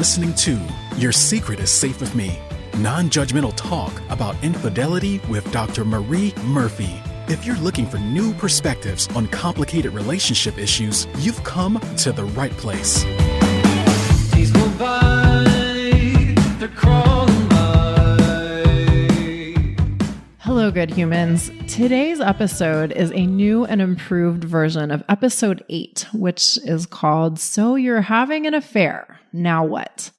listening to Your Secret is Safe with Me, non-judgmental talk about infidelity with Dr. Marie Murphy. If you're looking for new perspectives on complicated relationship issues, you've come to the right place. Days go by, they're crawling by. Hello, good humans. Today's episode is a new and improved version of episode 8, which is called So You're Having an Affair. Now what?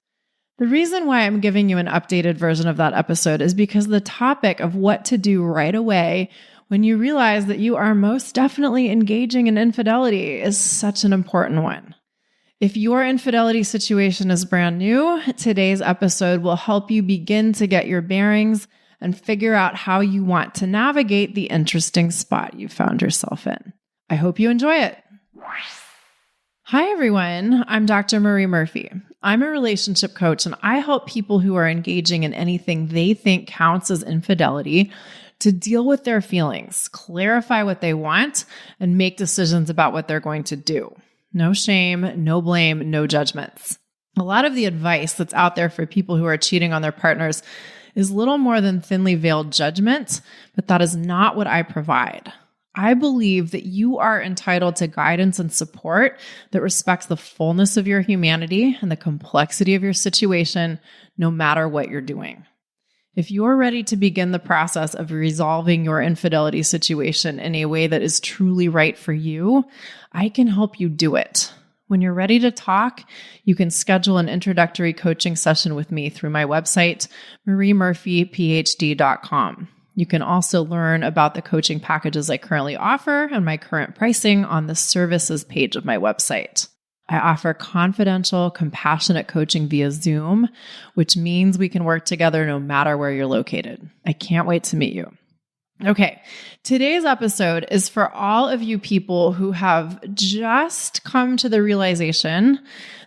The reason why I'm giving you an updated version of that episode is because the topic of what to do right away when you realize that you are most definitely engaging in infidelity is such an important one. If your infidelity situation is brand new, today's episode will help you begin to get your bearings and figure out how you want to navigate the interesting spot you found yourself in. I hope you enjoy it. Hi, everyone. I'm Dr. Marie Murphy. I'm a relationship coach, and I help people who are engaging in anything they think counts as infidelity to deal with their feelings, clarify what they want, and make decisions about what they're going to do. No shame, no blame, no judgments. A lot of the advice that's out there for people who are cheating on their partners is little more than thinly veiled judgment, but that is not what I provide. I believe that you are entitled to guidance and support that respects the fullness of your humanity and the complexity of your situation, no matter what you're doing. If you're ready to begin the process of resolving your infidelity situation in a way that is truly right for you, I can help you do it. When you're ready to talk, you can schedule an introductory coaching session with me through my website, mariemurphyphd.com. You can also learn about the coaching packages I currently offer and my current pricing on the services page of my website. I offer confidential, compassionate coaching via Zoom, which means we can work together no matter where you're located. I can't wait to meet you. Okay, today's episode is for all of you people who have just come to the realization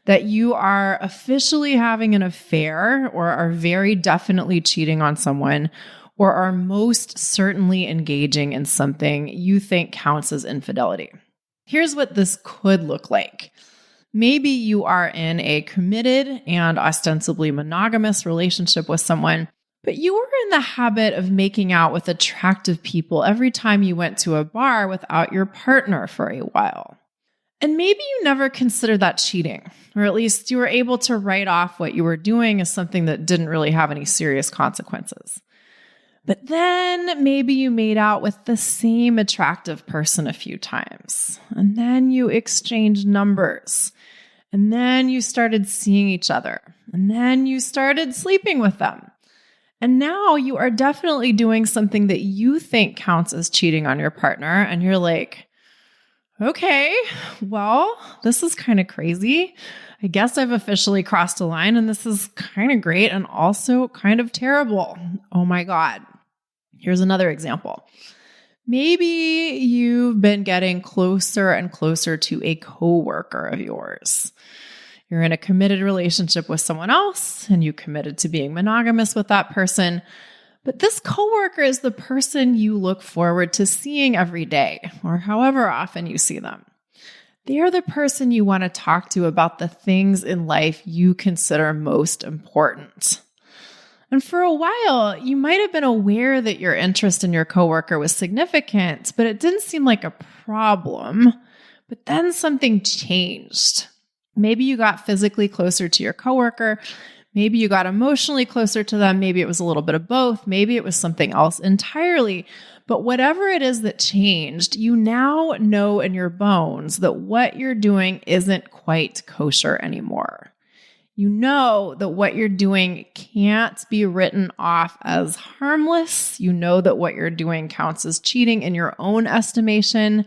that you are officially having an affair or are very definitely cheating on someone or are most certainly engaging in something you think counts as infidelity. Here's what this could look like. Maybe you are in a committed and ostensibly monogamous relationship with someone, but you were in the habit of making out with attractive people every time you went to a bar without your partner for a while. And maybe you never considered that cheating, or at least you were able to write off what you were doing as something that didn't really have any serious consequences. But then maybe you made out with the same attractive person a few times, and then you exchanged numbers, and then you started seeing each other, and then you started sleeping with them. And now you are definitely doing something that you think counts as cheating on your partner, and you're like, okay, well, this is kind of crazy. I guess I've officially crossed a line, and this is kind of great and also kind of terrible. Oh my God. Here's another example. Maybe you've been getting closer and closer to a coworker of yours. You're in a committed relationship with someone else, and you committed to being monogamous with that person. But this coworker is the person you look forward to seeing every day, or however often you see them. They are the person you want to talk to about the things in life you consider most important. And for a while, you might have been aware that your interest in your coworker was significant, but it didn't seem like a problem. But then something changed. Maybe you got physically closer to your coworker. Maybe you got emotionally closer to them. Maybe it was a little bit of both. Maybe it was something else entirely. But whatever it is that changed, you now know in your bones that what you're doing isn't quite kosher anymore. You know that what you're doing can't be written off as harmless. You know that what you're doing counts as cheating in your own estimation.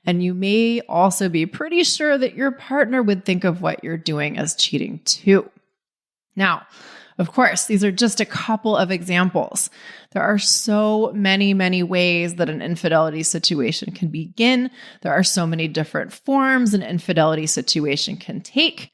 And you may also be pretty sure that your partner would think of what you're doing as cheating too. Now, of course, these are just a couple of examples. There are so many, many ways that an infidelity situation can begin. There are so many different forms an infidelity situation can take.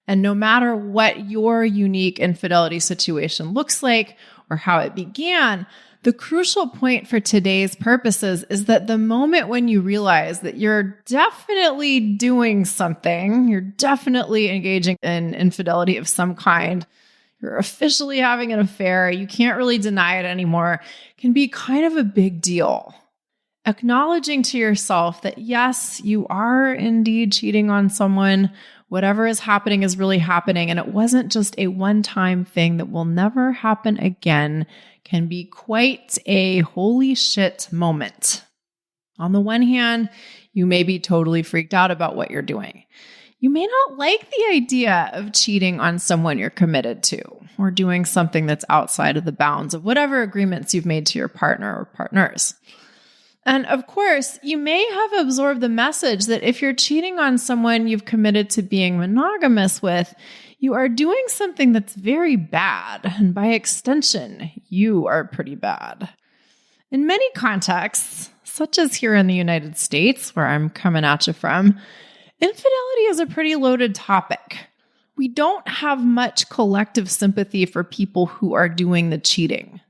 And no matter what your unique infidelity situation looks like, or how it began, the crucial point for today's purposes is that the moment when you realize that you're definitely doing something, you're definitely engaging in infidelity of some kind, you're officially having an affair, you can't really deny it anymore, can be kind of a big deal. Acknowledging to yourself that yes, you are indeed cheating on someone, whatever is happening is really happening, and it wasn't just a one-time thing that will never happen again, can be quite a holy shit moment. On the one hand, you may be totally freaked out about what you're doing. You may not like the idea of cheating on someone you're committed to or doing something that's outside of the bounds of whatever agreements you've made to your partner or partners. And of course, you may have absorbed the message that if you're cheating on someone you've committed to being monogamous with, you are doing something that's very bad. And by extension, you are pretty bad. In many contexts, such as here in the United States, where I'm coming at you from, infidelity is a pretty loaded topic. We don't have much collective sympathy for people who are doing the cheating.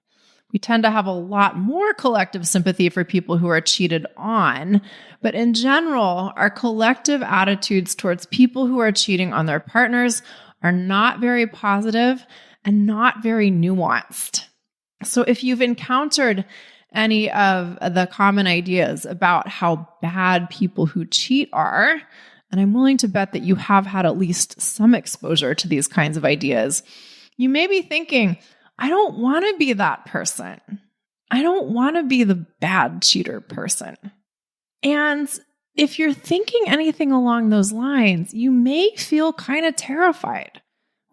We tend to have a lot more collective sympathy for people who are cheated on, but in general, our collective attitudes towards people who are cheating on their partners are not very positive and not very nuanced. So if you've encountered any of the common ideas about how bad people who cheat are, and I'm willing to bet that you have had at least some exposure to these kinds of ideas, you may be thinking, I don't want to be that person. I don't want to be the bad cheater person. And if you're thinking anything along those lines, you may feel kind of terrified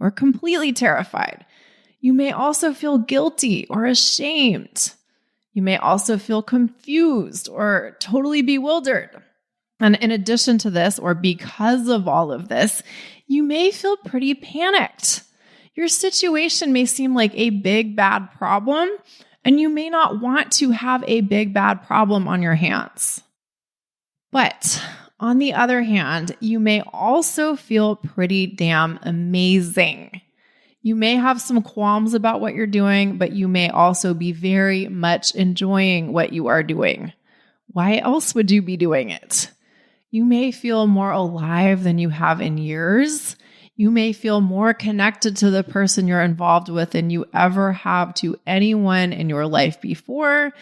or completely terrified. You may also feel guilty or ashamed. You may also feel confused or totally bewildered. And in addition to this, or because of all of this, you may feel pretty panicked. Your situation may seem like a big, bad problem, and you may not want to have a big, bad problem on your hands. But on the other hand, you may also feel pretty damn amazing. You may have some qualms about what you're doing, but you may also be very much enjoying what you are doing. Why else would you be doing it? You may feel more alive than you have in years. You may feel more connected to the person you're involved with than you ever have to anyone in your life before.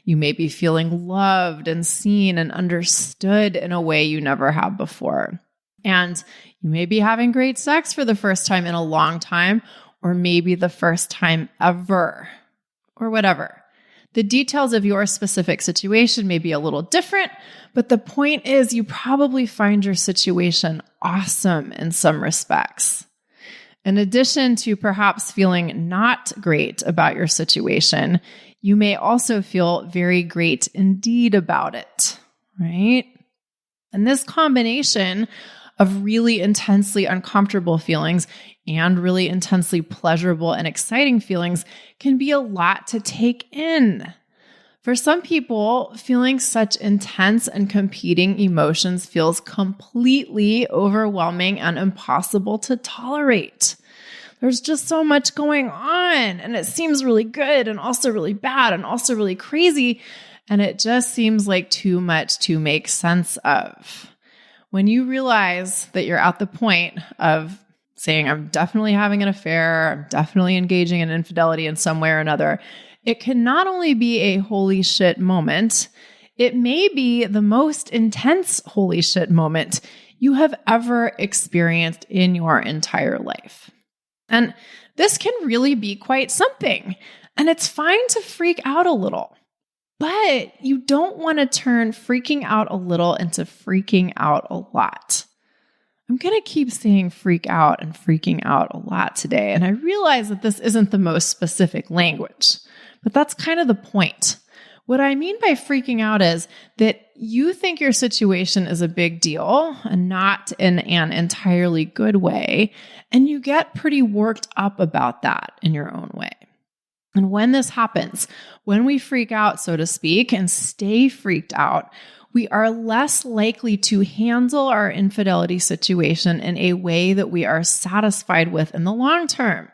You may be feeling loved and seen and understood in a way you never have before. And you may be having great sex for the first time in a long time, or maybe the first time ever, or whatever. The details of your specific situation may be a little different, but the point is you probably find your situation awesome in some respects. In addition to perhaps feeling not great about your situation, you may also feel very great indeed about it, right? And this combination of really intensely uncomfortable feelings and really intensely pleasurable and exciting feelings can be a lot to take in. For some people, feeling such intense and competing emotions feels completely overwhelming and impossible to tolerate. There's just so much going on, and it seems really good and also really bad and also really crazy, and it just seems like too much to make sense of. When you realize that you're at the point of saying, I'm definitely having an affair, I'm definitely engaging in infidelity in some way or another, it can not only be a holy shit moment, it may be the most intense holy shit moment you have ever experienced in your entire life. And this can really be quite something. And it's fine to freak out a little. But you don't want to turn freaking out a little into freaking out a lot. I'm going to keep saying freak out and freaking out a lot today. And I realize that this isn't the most specific language, but that's kind of the point. What I mean by freaking out is that you think your situation is a big deal and not in an entirely good way, and you get pretty worked up about that in your own way. And when this happens, when we freak out, so to speak, and stay freaked out, we are less likely to handle our infidelity situation in a way that we are satisfied with in the long term.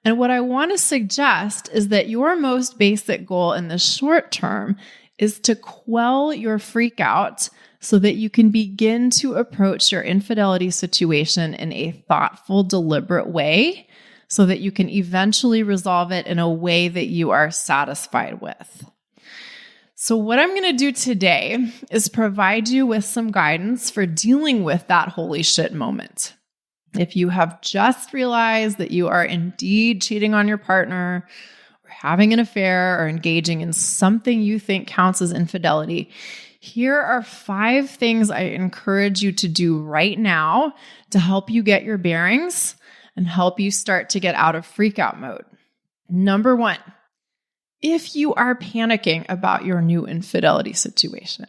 And what I want to suggest is that your most basic goal in the short term is to quell your freak out so that you can begin to approach your infidelity situation in a thoughtful, deliberate way so that you can eventually resolve it in a way that you are satisfied with. So what I'm going to do today is provide you with some guidance for dealing with that holy shit moment. If you have just realized that you are indeed cheating on your partner, or having an affair, or engaging in something you think counts as infidelity, here are 5 things I encourage you to do right now to help you get your bearings and help you start to get out of freakout mode. Number 1, if you are panicking about your new infidelity situation,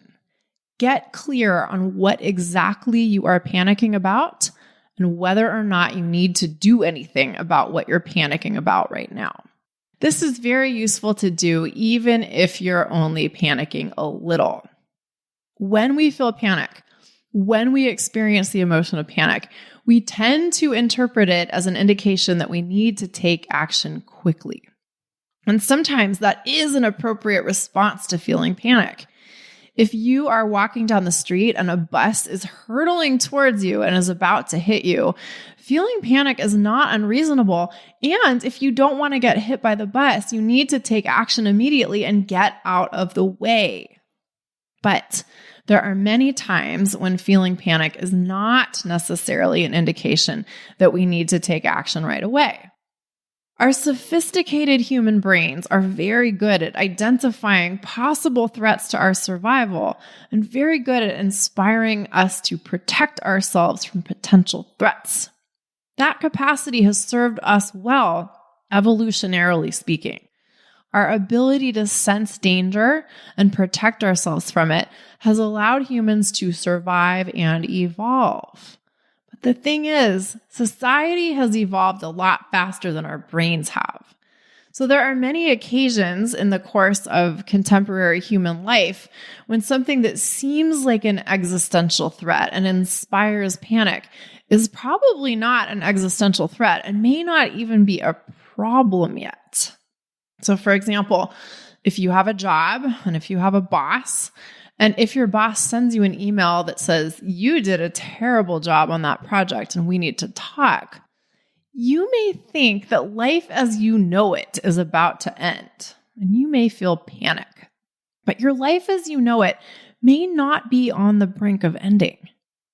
get clear on what exactly you are panicking about and whether or not you need to do anything about what you're panicking about right now. This is very useful to do even if you're only panicking a little. When we feel panic, when we experience the emotion of panic, we tend to interpret it as an indication that we need to take action quickly. And sometimes that is an appropriate response to feeling panic. If you are walking down the street and a bus is hurtling towards you and is about to hit you, feeling panic is not unreasonable. And if you don't want to get hit by the bus, you need to take action immediately and get out of the way. But there are many times when feeling panic is not necessarily an indication that we need to take action right away. Our sophisticated human brains are very good at identifying possible threats to our survival and very good at inspiring us to protect ourselves from potential threats. That capacity has served us well, evolutionarily speaking. Our ability to sense danger and protect ourselves from it has allowed humans to survive and evolve. But the thing is, society has evolved a lot faster than our brains have. So there are many occasions in the course of contemporary human life when something that seems like an existential threat and inspires panic is probably not an existential threat and may not even be a problem yet. So for example, if you have a job and if you have a boss, and if your boss sends you an email that says, you did a terrible job on that project and we need to talk, you may think that life as you know it is about to end, and you may feel panic. But your life as you know it may not be on the brink of ending.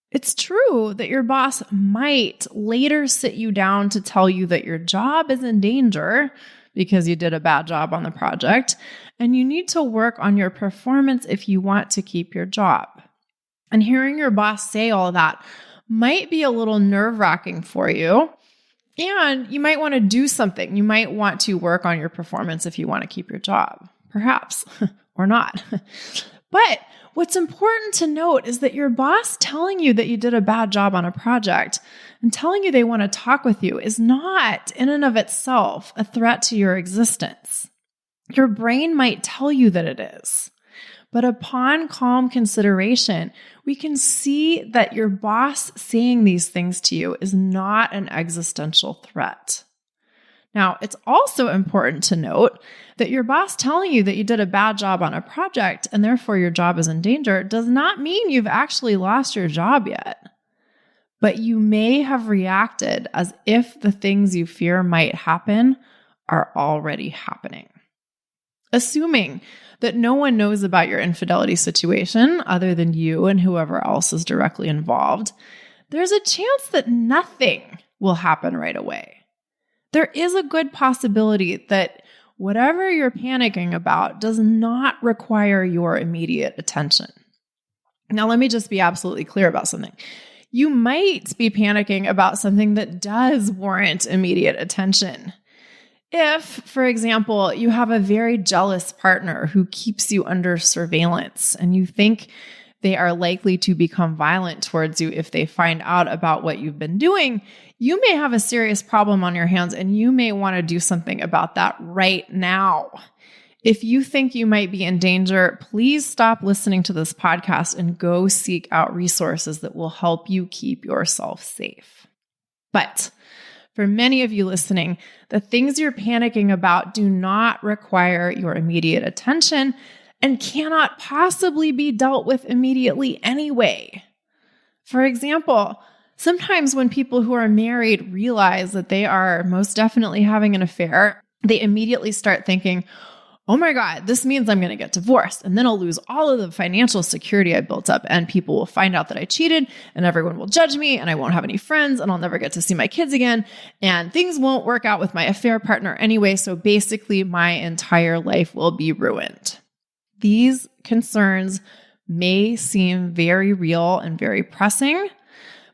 It's true that your boss might later sit you down to tell you that your job is in danger because you did a bad job on the project, and you need to work on your performance if you want to keep your job. And hearing your boss say all that might be a little nerve-wracking for you, and you might want to do something. You might want to work on your performance if you want to keep your job, perhaps, or not. But what's important to note is that your boss telling you that you did a bad job on a project and telling you they want to talk with you is not, in and of itself, a threat to your existence. Your brain might tell you that it is. But upon calm consideration, we can see that your boss saying these things to you is not an existential threat. Now, it's also important to note that your boss telling you that you did a bad job on a project and therefore your job is in danger does not mean you've actually lost your job yet. But you may have reacted as if the things you fear might happen are already happening. Assuming that no one knows about your infidelity situation other than you and whoever else is directly involved, there's a chance that nothing will happen right away. There is a good possibility that whatever you're panicking about does not require your immediate attention. Now, let me just be absolutely clear about something. You might be panicking about something that does warrant immediate attention. If, for example, you have a very jealous partner who keeps you under surveillance and you think they are likely to become violent towards you if they find out about what you've been doing, you may have a serious problem on your hands and you may want to do something about that right now. If you think you might be in danger, please stop listening to this podcast and go seek out resources that will help you keep yourself safe. But For many of you listening, the things you're panicking about do not require your immediate attention and cannot possibly be dealt with immediately anyway. For example, sometimes when people who are married realize that they are most definitely having an affair, they immediately start thinking, oh my God, this means I'm going to get divorced, and then I'll lose all of the financial security I built up, and people will find out that I cheated, and everyone will judge me, and I won't have any friends, and I'll never get to see my kids again, and things won't work out with my affair partner anyway, so basically my entire life will be ruined. These concerns may seem very real and very pressing,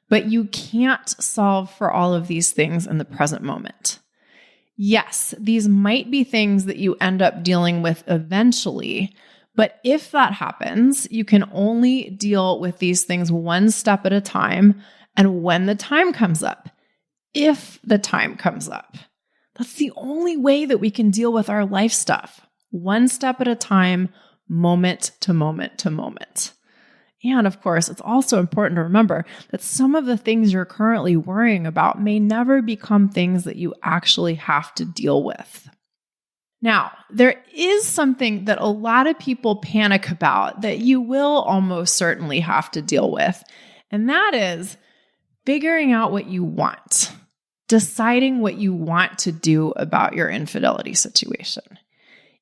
but you can't solve for all of these things in the present moment. Yes, these might be things that you end up dealing with eventually, but if that happens, you can only deal with these things one step at a time and when the time comes up. If the time comes up. That's the only way that we can deal with our life stuff. One step at a time, moment to moment to moment. And of course, it's also important to remember that some of the things you're currently worrying about may never become things that you actually have to deal with. Now, there is something that a lot of people panic about that you will almost certainly have to deal with, and that is figuring out what you want, deciding what you want to do about your infidelity situation.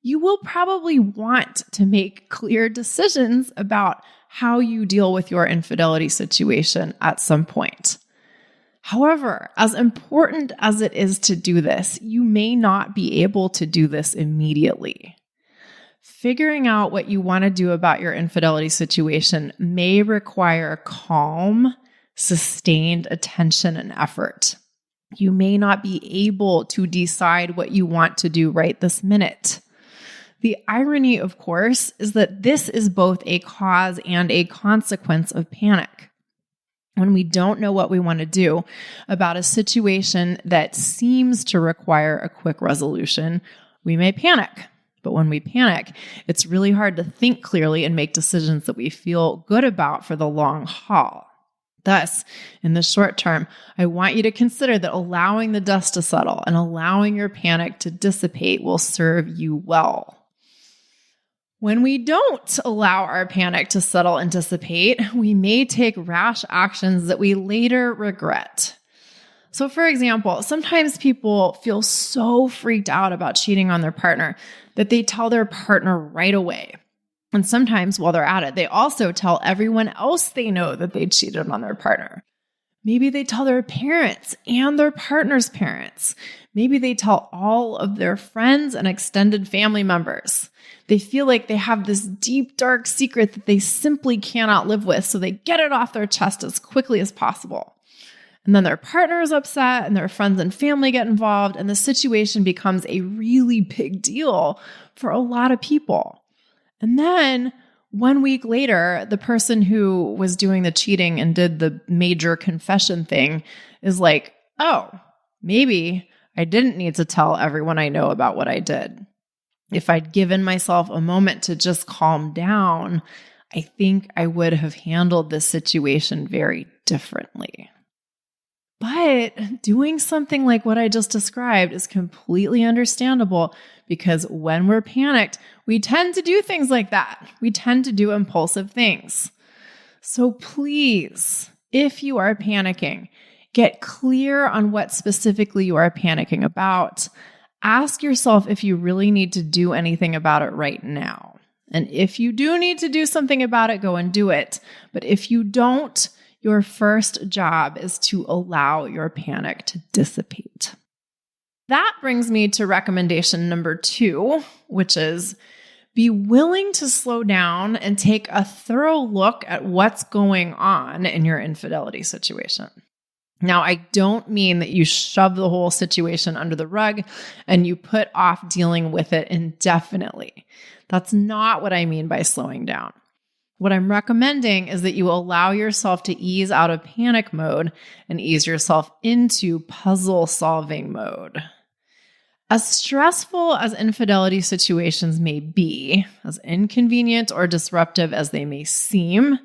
You will probably want to make clear decisions about how you deal with your infidelity situation at some point. However, as important as it is to do this, you may not be able to do this immediately. Figuring out what you want to do about your infidelity situation may require calm, sustained attention and effort. You may not be able to decide what you want to do right this minute. The irony, of course, is that this is both a cause and a consequence of panic. When we don't know what we want to do about a situation that seems to require a quick resolution, we may panic. But when we panic, it's really hard to think clearly and make decisions that we feel good about for the long haul. Thus, in the short term, I want you to consider that allowing the dust to settle and allowing your panic to dissipate will serve you well. When we don't allow our panic to settle and dissipate, we may take rash actions that we later regret. So for example, sometimes people feel so freaked out about cheating on their partner that they tell their partner right away. And sometimes while they're at it, they also tell everyone else they know that they cheated on their partner. Maybe they tell their parents and their partner's parents. Maybe they tell all of their friends and extended family members. They feel like they have this deep, dark secret that they simply cannot live with, so they get it off their chest as quickly as possible. And then their partner is upset and their friends and family get involved, and the situation becomes a really big deal for a lot of people. And then 1 week later, the person who was doing the cheating and did the major confession thing is like, oh, maybe I didn't need to tell everyone I know about what I did. If I'd given myself a moment to just calm down, I think I would have handled this situation very differently. But doing something like what I just described is completely understandable because when we're panicked, we tend to do things like that. We tend to do impulsive things. So please, if you are panicking, get clear on what specifically you are panicking about. Ask yourself if you really need to do anything about it right now. And if you do need to do something about it, go and do it. But if you don't, your first job is to allow your panic to dissipate. That brings me to recommendation number 2, which is be willing to slow down and take a thorough look at what's going on in your infidelity situation. Now, I don't mean that you shove the whole situation under the rug and you put off dealing with it indefinitely. That's not what I mean by slowing down. What I'm recommending is that you allow yourself to ease out of panic mode and ease yourself into puzzle-solving mode. As stressful as infidelity situations may be, as inconvenient or disruptive as they may seem,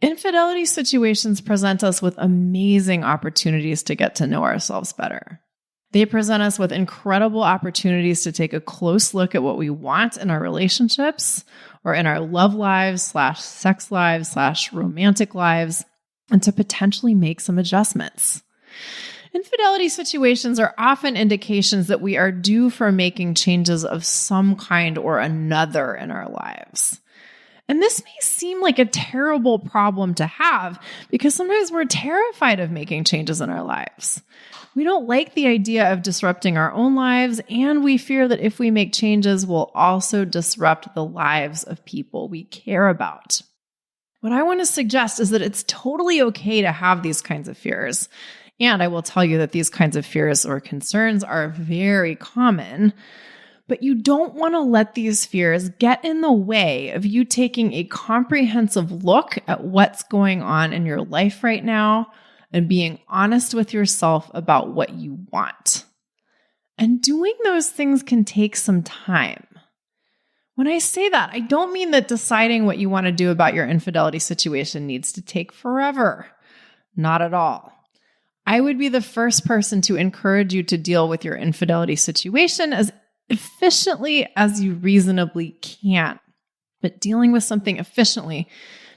Infidelity situations present us with amazing opportunities to get to know ourselves better. They present us with incredible opportunities to take a close look at what we want in our relationships or in our love lives / sex lives / romantic lives, and to potentially make some adjustments. Infidelity situations are often indications that we are due for making changes of some kind or another in our lives. And this may seem like a terrible problem to have because sometimes we're terrified of making changes in our lives. We don't like the idea of disrupting our own lives, and we fear that if we make changes, we'll also disrupt the lives of people we care about. What I want to suggest is that it's totally okay to have these kinds of fears. And I will tell you that these kinds of fears or concerns are very common, but you don't want to let these fears get in the way of you taking a comprehensive look at what's going on in your life right now and being honest with yourself about what you want. And doing those things can take some time. When I say that, I don't mean that deciding what you want to do about your infidelity situation needs to take forever. Not at all. I would be the first person to encourage you to deal with your infidelity situation as efficiently as you reasonably can. But dealing with something efficiently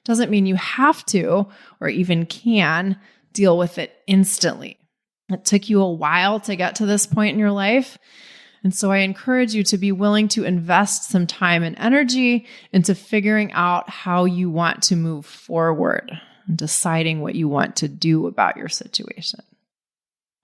doesn't mean you have to or even can deal with it instantly. It took you a while to get to this point in your life. And so I encourage you to be willing to invest some time and energy into figuring out how you want to move forward and deciding what you want to do about your situation.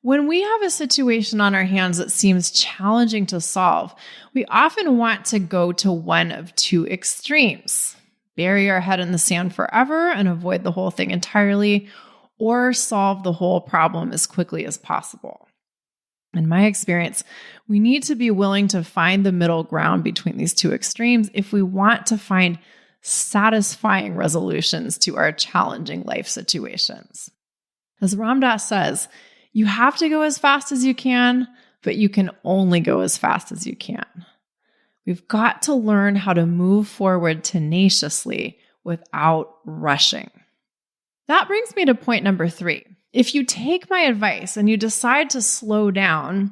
When we have a situation on our hands that seems challenging to solve, we often want to go to one of two extremes: bury our head in the sand forever and avoid the whole thing entirely, or solve the whole problem as quickly as possible. In my experience, we need to be willing to find the middle ground between these two extremes if we want to find satisfying resolutions to our challenging life situations. As Ram Dass says, you have to go as fast as you can, but you can only go as fast as you can. We've got to learn how to move forward tenaciously without rushing. That brings me to point number 3. If you take my advice and you decide to slow down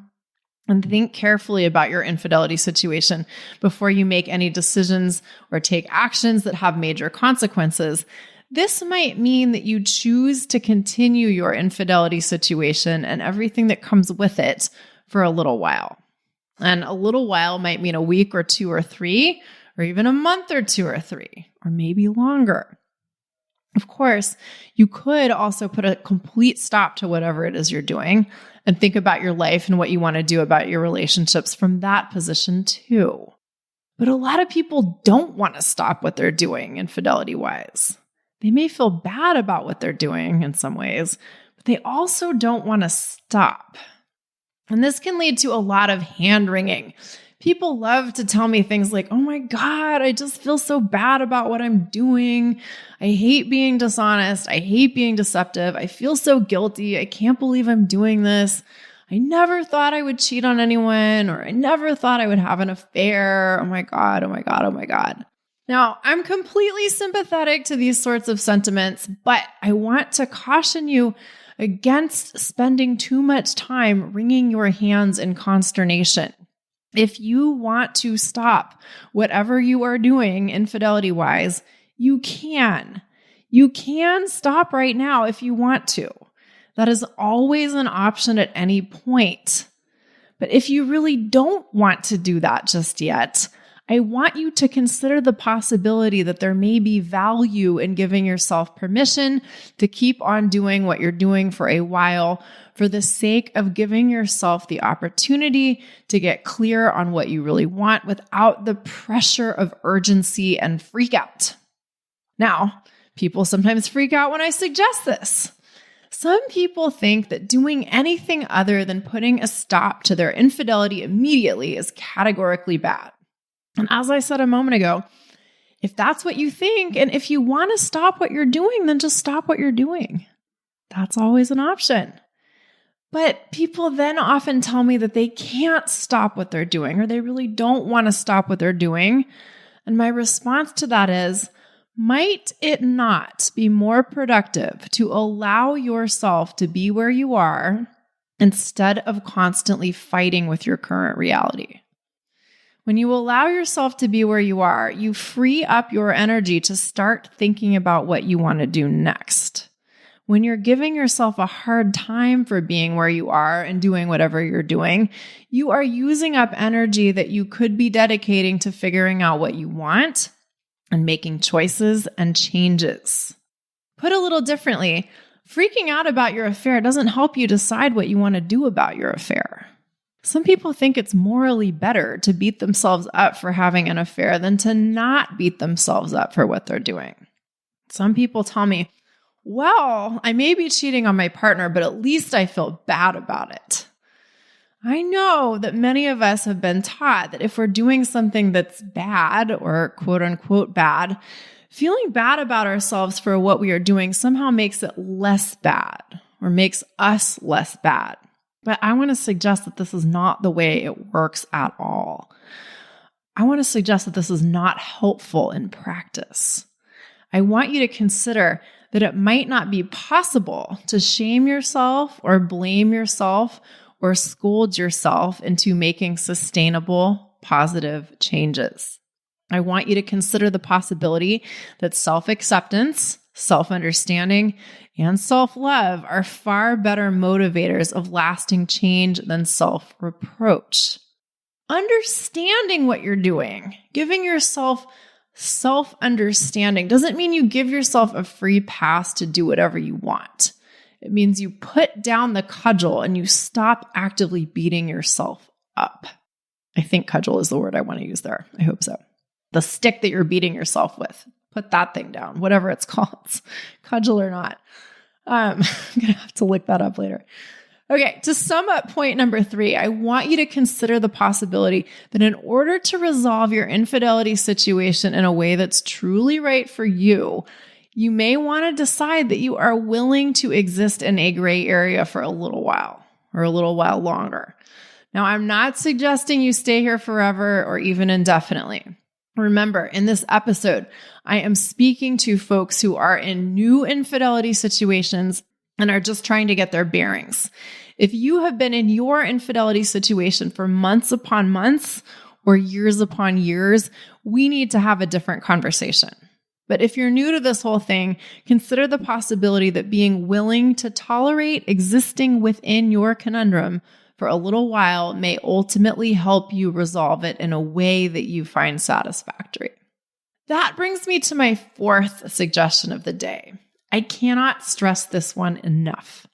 and think carefully about your infidelity situation before you make any decisions or take actions that have major consequences, this might mean that you choose to continue your infidelity situation and everything that comes with it for a little while. And a little while might mean a week or 2 or 3, or even a month or 2 or 3, or maybe longer. Of course, you could also put a complete stop to whatever it is you're doing and think about your life and what you want to do about your relationships from that position too. But a lot of people don't want to stop what they're doing infidelity-wise. They may feel bad about what they're doing in some ways, but they also don't want to stop. And this can lead to a lot of hand-wringing. People love to tell me things like, oh my God, I just feel so bad about what I'm doing. I hate being dishonest. I hate being deceptive. I feel so guilty. I can't believe I'm doing this. I never thought I would cheat on anyone, or I never thought I would have an affair. Oh my God, oh my God, oh my God. Now, I'm completely sympathetic to these sorts of sentiments, but I want to caution you against spending too much time wringing your hands in consternation. If you want to stop whatever you are doing infidelity-wise, you can. You can stop right now if you want to. That is always an option at any point. But if you really don't want to do that just yet, I want you to consider the possibility that there may be value in giving yourself permission to keep on doing what you're doing for a while for the sake of giving yourself the opportunity to get clear on what you really want without the pressure of urgency and freak out. Now, people sometimes freak out when I suggest this. Some people think that doing anything other than putting a stop to their infidelity immediately is categorically bad. And as I said a moment ago, if that's what you think, and if you want to stop what you're doing, then just stop what you're doing. That's always an option. But people then often tell me that they can't stop what they're doing, or they really don't want to stop what they're doing. And my response to that is, Might it not be more productive to allow yourself to be where you are instead of constantly fighting with your current reality? When you allow yourself to be where you are, you free up your energy to start thinking about what you want to do next. When you're giving yourself a hard time for being where you are and doing whatever you're doing, you are using up energy that you could be dedicating to figuring out what you want and making choices and changes. Put a little differently, freaking out about your affair doesn't help you decide what you want to do about your affair. Some people think it's morally better to beat themselves up for having an affair than to not beat themselves up for what they're doing. Some people tell me, well, I may be cheating on my partner, but at least I feel bad about it. I know that many of us have been taught that if we're doing something that's bad or quote unquote bad, feeling bad about ourselves for what we are doing somehow makes it less bad or makes us less bad. But I want to suggest that this is not the way it works at all. I want to suggest that this is not helpful in practice. I want you to consider that it might not be possible to shame yourself or blame yourself or scold yourself into making sustainable, positive changes. I want you to consider the possibility that self-acceptance, self-understanding, and self-love are far better motivators of lasting change than self-reproach. Understanding what you're doing, giving yourself self-understanding doesn't mean you give yourself a free pass to do whatever you want. It means you put down the cudgel and you stop actively beating yourself up. I think cudgel is the word I want to use there. I hope so. The stick that you're beating yourself with. Put that thing down, whatever it's called, cudgel or not. I'm going to have to look that up later. Okay, to sum up point number 3, I want you to consider the possibility that in order to resolve your infidelity situation in a way that's truly right for you, you may want to decide that you are willing to exist in a gray area for a little while or a little while longer. Now, I'm not suggesting you stay here forever or even indefinitely. Remember, in this episode, I am speaking to folks who are in new infidelity situations and are just trying to get their bearings. If you have been in your infidelity situation for months upon months or years upon years, we need to have a different conversation. But if you're new to this whole thing, consider the possibility that being willing to tolerate existing within your conundrum for a little while may ultimately help you resolve it in a way that you find satisfactory. That brings me to my 4th suggestion of the day. I cannot stress this one enough.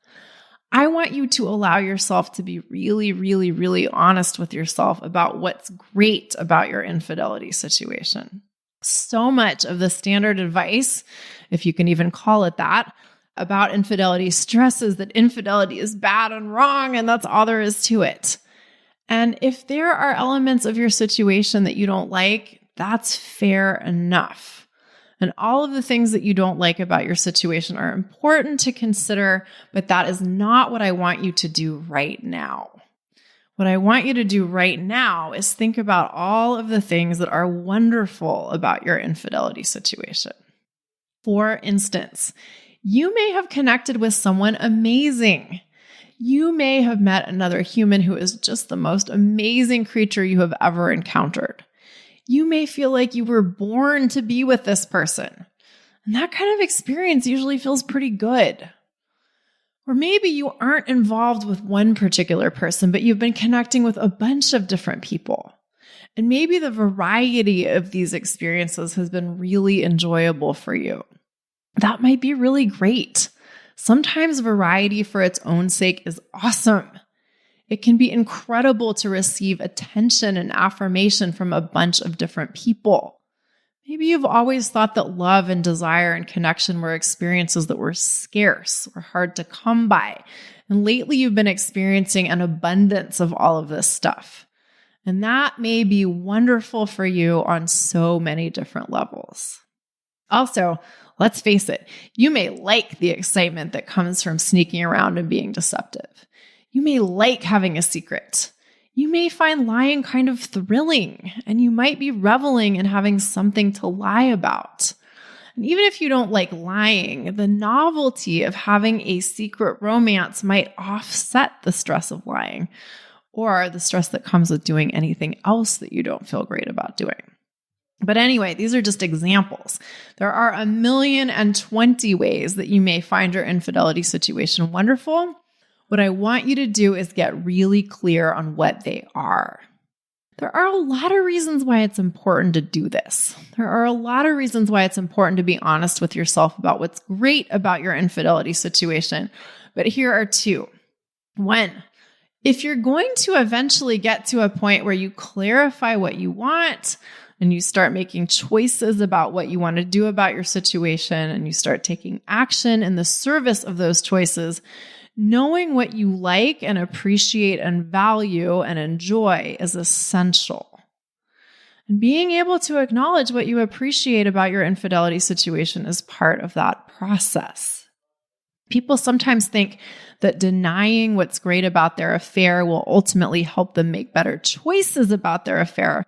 I want you to allow yourself to be really, really, really honest with yourself about what's great about your infidelity situation. So much of the standard advice, if you can even call it that, about infidelity stresses that infidelity is bad and wrong, and that's all there is to it. And if there are elements of your situation that you don't like, that's fair enough. And all of the things that you don't like about your situation are important to consider, but that is not what I want you to do right now. What I want you to do right now is think about all of the things that are wonderful about your infidelity situation. For instance, you may have connected with someone amazing. You may have met another human who is just the most amazing creature you have ever encountered. You may feel like you were born to be with this person. And that kind of experience usually feels pretty good. Or maybe you aren't involved with one particular person, but you've been connecting with a bunch of different people. And maybe the variety of these experiences has been really enjoyable for you. That might be really great. Sometimes variety for its own sake is awesome. It can be incredible to receive attention and affirmation from a bunch of different people. Maybe you've always thought that love and desire and connection were experiences that were scarce or hard to come by. And lately you've been experiencing an abundance of all of this stuff. And that may be wonderful for you on so many different levels. Also, let's face it, you may like the excitement that comes from sneaking around and being deceptive. You may like having a secret. You may find lying kind of thrilling, and you might be reveling in having something to lie about. And even if you don't like lying, the novelty of having a secret romance might offset the stress of lying or the stress that comes with doing anything else that you don't feel great about doing. But anyway, these are just examples. There are 1,020,000 ways that you may find your infidelity situation wonderful. What I want you to do is get really clear on what they are. There are a lot of reasons why it's important to do this. There are a lot of reasons why it's important to be honest with yourself about what's great about your infidelity situation. But here are two. One, if you're going to eventually get to a point where you clarify what you want and you start making choices about what you want to do about your situation and you start taking action in the service of those choices, knowing what you like and appreciate and value and enjoy is essential. And being able to acknowledge what you appreciate about your infidelity situation is part of that process. People sometimes think that denying what's great about their affair will ultimately help them make better choices about their affair.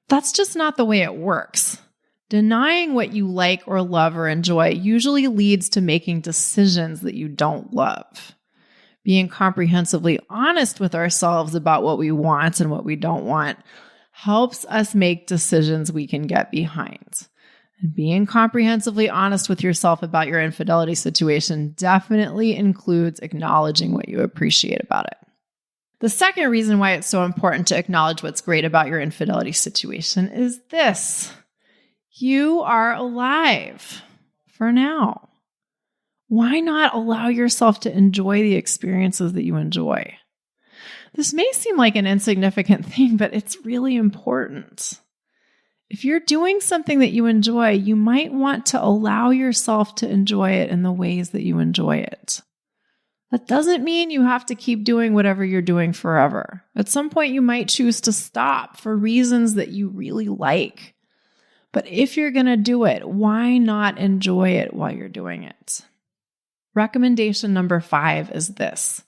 That's just not the way it works. Denying what you like or love or enjoy usually leads to making decisions that you don't love. Being comprehensively honest with ourselves about what we want and what we don't want helps us make decisions we can get behind. And being comprehensively honest with yourself about your infidelity situation definitely includes acknowledging what you appreciate about it. The second reason why it's so important to acknowledge what's great about your infidelity situation is this. You are alive for now. Why not allow yourself to enjoy the experiences that you enjoy? This may seem like an insignificant thing, but it's really important. If you're doing something that you enjoy, you might want to allow yourself to enjoy it in the ways that you enjoy it. That doesn't mean you have to keep doing whatever you're doing forever. At some point, you might choose to stop for reasons that you really like. But if you're going to do it, why not enjoy it while you're doing it? Recommendation number 5 is this.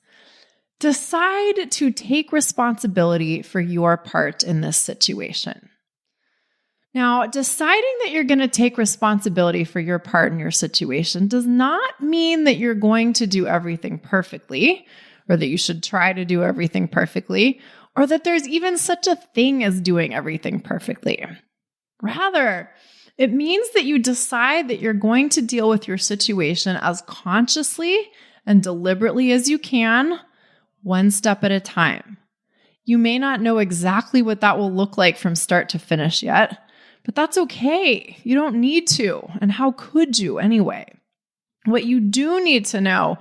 Decide to take responsibility for your part in this situation. Now, deciding that you're going to take responsibility for your part in your situation does not mean that you're going to do everything perfectly, or that you should try to do everything perfectly, or that there's even such a thing as doing everything perfectly. Rather, it means that you decide that you're going to deal with your situation as consciously and deliberately as you can, one step at a time. You may not know exactly what that will look like from start to finish yet, but that's okay. You don't need to. And how could you anyway? What you do need to know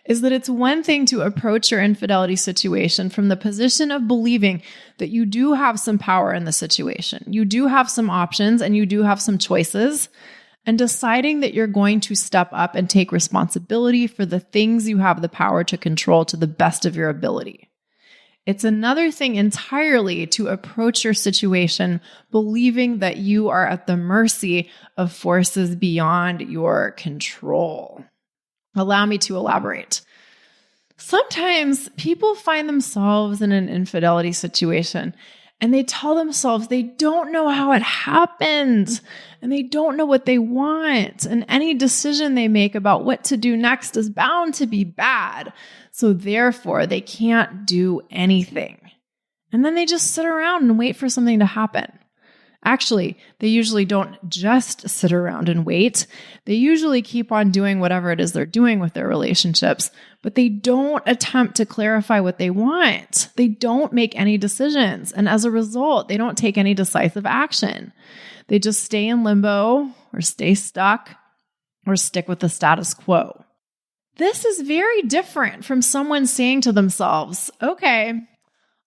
is that it's one thing to approach your infidelity situation from the position of believing that you do have some power in the situation. You do have some options and you do have some choices, and deciding that you're going to step up and take responsibility for the things you have the power to control to the best of your ability. It's another thing entirely to approach your situation believing that you are at the mercy of forces beyond your control. Allow me to elaborate. Sometimes people find themselves in an infidelity situation and they tell themselves they don't know how it happened and they don't know what they want. And any decision they make about what to do next is bound to be bad. So therefore, they can't do anything. And then they just sit around and wait for something to happen. Actually, they usually don't just sit around and wait. They usually keep on doing whatever it is they're doing with their relationships, but they don't attempt to clarify what they want. They don't make any decisions. And as a result, they don't take any decisive action. They just stay in limbo or stay stuck or stick with the status quo. This is very different from someone saying to themselves, okay,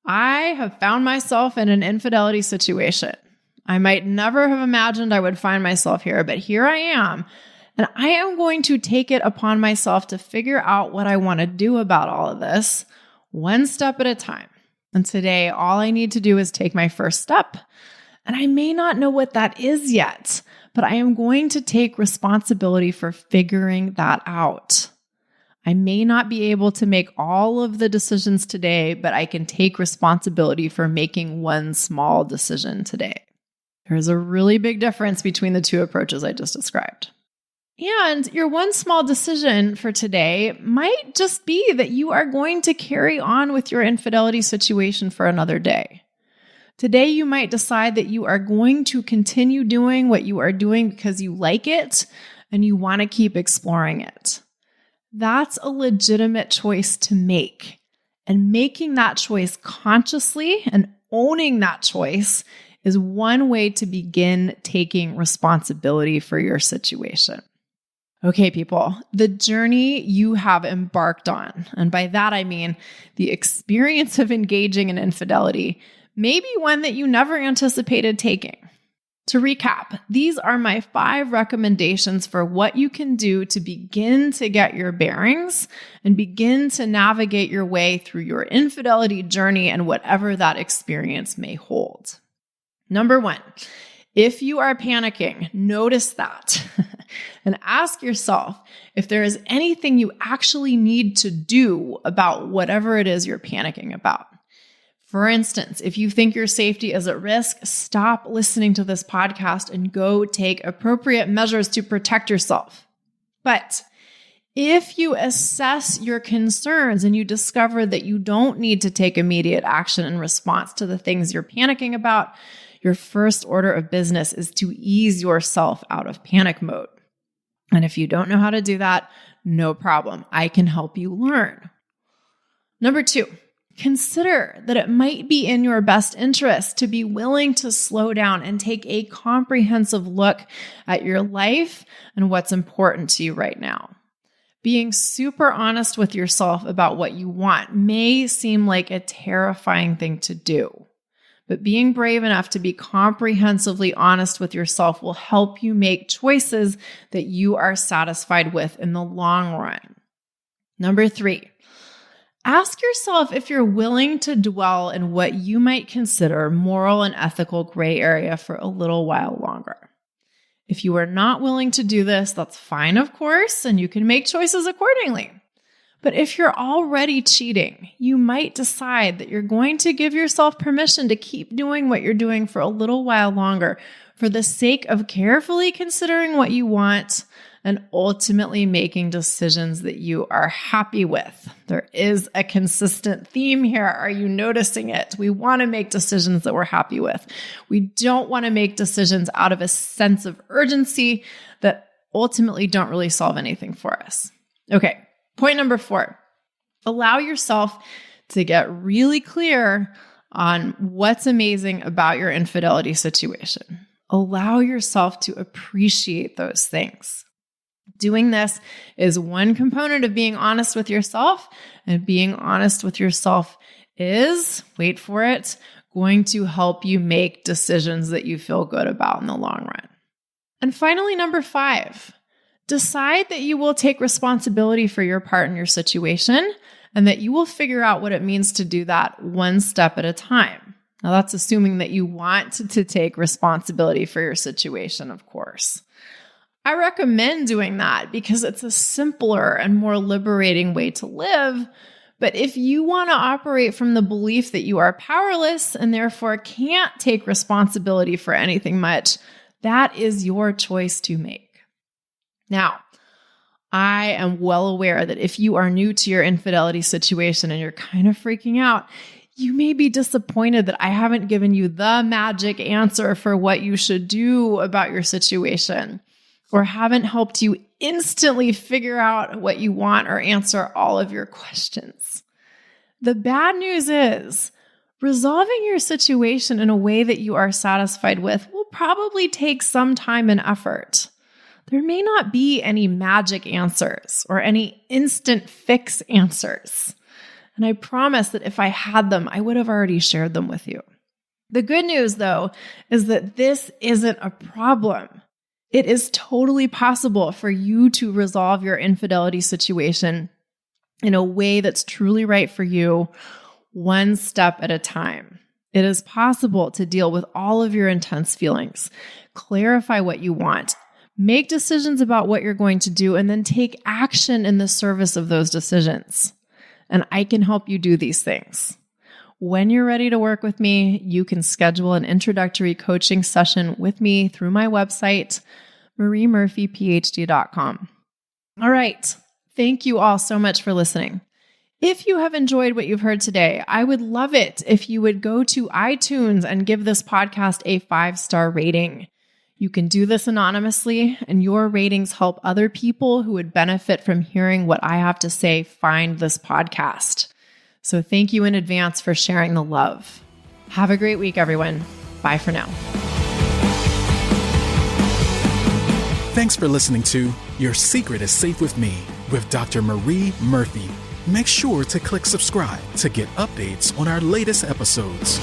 I have found myself in an infidelity situation. I might never have imagined I would find myself here, but here I am. And I am going to take it upon myself to figure out what I want to do about all of this, one step at a time. And today, all I need to do is take my first step. And I may not know what that is yet, but I am going to take responsibility for figuring that out. I may not be able to make all of the decisions today, but I can take responsibility for making one small decision today. There's a really big difference between the two approaches I just described. And your one small decision for today might just be that you are going to carry on with your infidelity situation for another day. Today, you might decide that you are going to continue doing what you are doing because you like it and you want to keep exploring it. That's a legitimate choice to make. And making that choice consciously and owning that choice is one way to begin taking responsibility for your situation. Okay, people, the journey you have embarked on, and by that I mean the experience of engaging in infidelity, may be one that you never anticipated taking. To recap, these are my 5 recommendations for what you can do to begin to get your bearings and begin to navigate your way through your infidelity journey and whatever that experience may hold. Number 1, if you are panicking, notice that and ask yourself if there is anything you actually need to do about whatever it is you're panicking about. For instance, if you think your safety is at risk, stop listening to this podcast and go take appropriate measures to protect yourself. But if you assess your concerns and you discover that you don't need to take immediate action in response to the things you're panicking about, your first order of business is to ease yourself out of panic mode. And if you don't know how to do that, no problem. I can help you learn. Number 2, consider that it might be in your best interest to be willing to slow down and take a comprehensive look at your life and what's important to you right now. Being super honest with yourself about what you want may seem like a terrifying thing to do. But being brave enough to be comprehensively honest with yourself will help you make choices that you are satisfied with in the long run. Number 3, ask yourself if you're willing to dwell in what you might consider moral and ethical gray area for a little while longer. If you are not willing to do this, that's fine, of course, and you can make choices accordingly. But if you're already cheating, you might decide that you're going to give yourself permission to keep doing what you're doing for a little while longer for the sake of carefully considering what you want and ultimately making decisions that you are happy with. There is a consistent theme here. Are you noticing it? We want to make decisions that we're happy with. We don't want to make decisions out of a sense of urgency that ultimately don't really solve anything for us. Okay. Point number 4, allow yourself to get really clear on what's amazing about your infidelity situation. Allow yourself to appreciate those things. Doing this is one component of being honest with yourself, and being honest with yourself is, wait for it, going to help you make decisions that you feel good about in the long run. And finally, number 5, decide that you will take responsibility for your part in your situation and that you will figure out what it means to do that one step at a time. Now, that's assuming that you want to take responsibility for your situation, of course. I recommend doing that because it's a simpler and more liberating way to live. But if you want to operate from the belief that you are powerless and therefore can't take responsibility for anything much, that is your choice to make. Now, I am well aware that if you are new to your infidelity situation and you're kind of freaking out, you may be disappointed that I haven't given you the magic answer for what you should do about your situation, or haven't helped you instantly figure out what you want or answer all of your questions. The bad news is, resolving your situation in a way that you are satisfied with will probably take some time and effort. There may not be any magic answers or any instant fix answers. And I promise that if I had them, I would have already shared them with you. The good news, though, is that this isn't a problem. It is totally possible for you to resolve your infidelity situation in a way that's truly right for you, one step at a time. It is possible to deal with all of your intense feelings, clarify what you want, make decisions about what you're going to do, and then take action in the service of those decisions. And I can help you do these things. When you're ready to work with me, you can schedule an introductory coaching session with me through my website, mariemurphyphd.com. All right. Thank you all so much for listening. If you have enjoyed what you've heard today, I would love it if you would go to iTunes and give this podcast a 5-star rating. You can do this anonymously, and your ratings help other people who would benefit from hearing what I have to say find this podcast. So thank you in advance for sharing the love. Have a great week, everyone. Bye for now. Thanks for listening to Your Secret is Safe with Me with Dr. Marie Murphy. Make sure to click subscribe to get updates on our latest episodes.